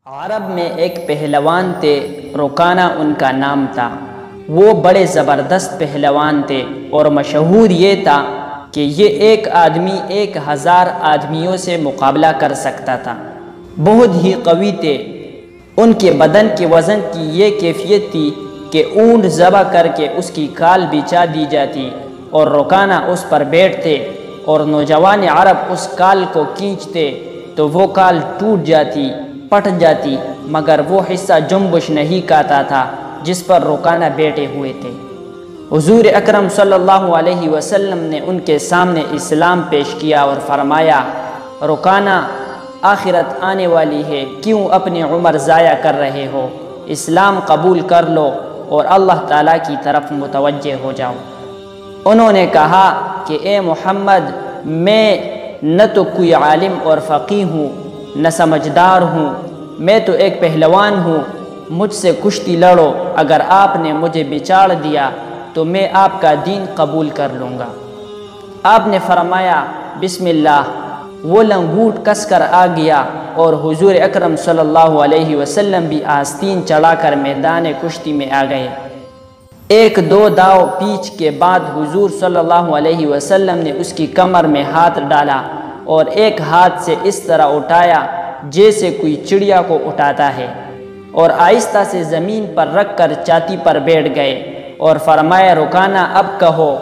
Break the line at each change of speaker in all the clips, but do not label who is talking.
عرب میں ایک پہلوان تھے، رکانہ ان کا نام تھا۔ وہ بڑے زبردست پہلوان تھے اور مشہور یہ تھا کہ یہ ایک آدمی 1000 آدمیوں سے مقابلہ کر سکتا تھا۔ بہت ہی قوی تھے۔ ان کے بدن کے وزن کی یہ کیفیت تھی کہ اونٹ ذبح کر کے اس کی کھال بچھا دی جاتی اور رکانہ اس پر بیٹھتے اور نوجوان عرب اس کھال کو کھینچتے تو وہ کھال ٹوٹ جاتی، پٹ جاتی، مگر وہ حصہ جنبش نہیں کھاتا تھا جس پر رکانہ بیٹھے ہوئے تھے۔ حضور اکرم صلی اللہ علیہ وسلم نے ان کے سامنے اسلام پیش کیا اور فرمایا، رکانہ، آخرت آنے والی ہے، کیوں اپنی عمر ضائع کر رہے ہو؟ اسلام قبول کر لو اور اللہ تعالیٰ کی طرف متوجہ ہو جاؤ۔ انہوں نے کہا کہ اے محمد، میں نہ تو کوئی عالم اور فقیہ ہوں، نہ سمجھدار ہوں، میں تو ایک پہلوان ہوں، مجھ سے کشتی لڑو، اگر آپ نے مجھے بچاڑ دیا تو میں آپ کا دین قبول کر لوں گا۔ آپ نے فرمایا بسم اللہ، وہ لنگوٹ کس کر آ گیا اور حضور اکرم صلی اللہ علیہ وسلم بھی آستین چڑھا کر میدان کشتی میں آ گئے۔ 1-2 داؤ پیچ کے بعد حضور صلی اللہ علیہ وسلم نے اس کی کمر میں ہاتھ ڈالا اور ایک ہاتھ سے اس طرح اٹھایا جیسے کوئی چڑیا کو اٹھاتا ہے، اور آہستہ سے زمین پر رکھ کر چھاتی پر بیٹھ گئے اور فرمایا، رکانہ اب کہو،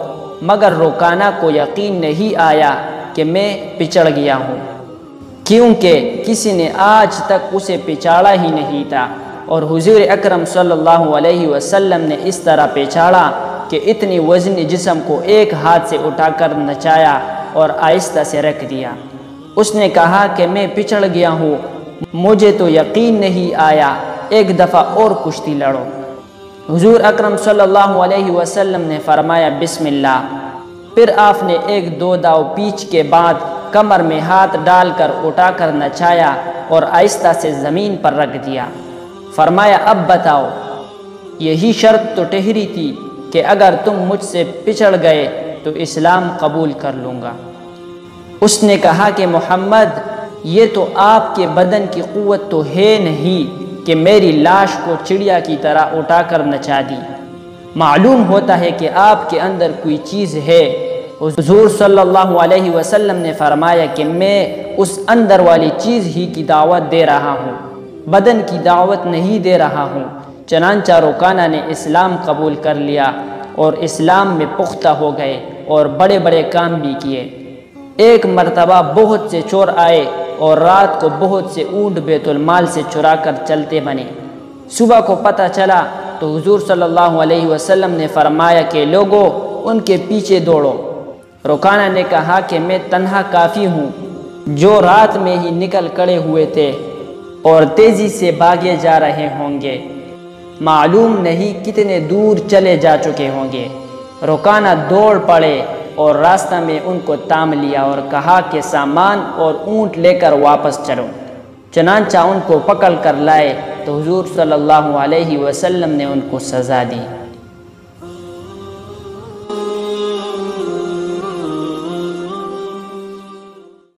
مگر رکانہ کو یقین نہیں آیا کہ میں پچڑ گیا ہوں، کیونکہ کسی نے آج تک اسے پچاڑا ہی نہیں تھا، اور حضور اکرم صلی اللہ علیہ وسلم نے اس طرح پچاڑا کہ اتنی وزنی جسم کو ایک ہاتھ سے اٹھا کر نچایا اور آہستہ سے رکھ دیا۔ اس نے کہا کہ میں پچڑ گیا ہوں، مجھے تو یقین نہیں آیا، ایک دفعہ اور کشتی لڑو۔ حضور اکرم صلی اللہ علیہ وسلم نے فرمایا بسم اللہ۔ پھر آپ نے 1-2 داؤ پیچ کے بعد کمر میں ہاتھ ڈال کر اٹھا کر نچایا اور آہستہ سے زمین پر رکھ دیا۔ فرمایا اب بتاؤ، یہی شرط تو ٹھہری تھی کہ اگر تم مجھ سے پچڑ گئے تو اسلام قبول کر لوں گا۔ اس نے کہا کہ محمد، یہ تو آپ کے بدن کی قوت تو ہے نہیں کہ میری لاش کو چڑیا کی طرح اٹھا کر نچا دی، معلوم ہوتا ہے کہ آپ کے اندر کوئی چیز ہے۔ حضور صلی اللہ علیہ وسلم نے فرمایا کہ میں اس اندر والی چیز ہی کی دعوت دے رہا ہوں، بدن کی دعوت نہیں دے رہا ہوں۔ چنانچہ رکانہ نے اسلام قبول کر لیا اور اسلام میں پختہ ہو گئے اور بڑے بڑے کام بھی کیے۔ ایک مرتبہ بہت سے چور آئے اور رات کو بہت سے اونٹ بیت المال سے چرا کر چلتے بنے۔ صبح کو پتہ چلا تو حضور صلی اللہ علیہ وسلم نے فرمایا کہ لوگوں، ان کے پیچھے دوڑو۔ رکانہ نے کہا کہ میں تنہا کافی ہوں، جو رات میں ہی نکل کھڑے ہوئے تھے اور تیزی سے بھاگے جا رہے ہوں گے، معلوم نہیں کتنے دور چلے جا چکے ہوں گے۔ رکانہ دوڑ پڑے اور راستہ میں ان کو تام لیا اور کہا کہ سامان اور اونٹ لے کر واپس چلو۔ چنانچہ ان کو پکڑ کر لائے تو حضور صلی اللہ علیہ وسلم نے ان کو سزا دی۔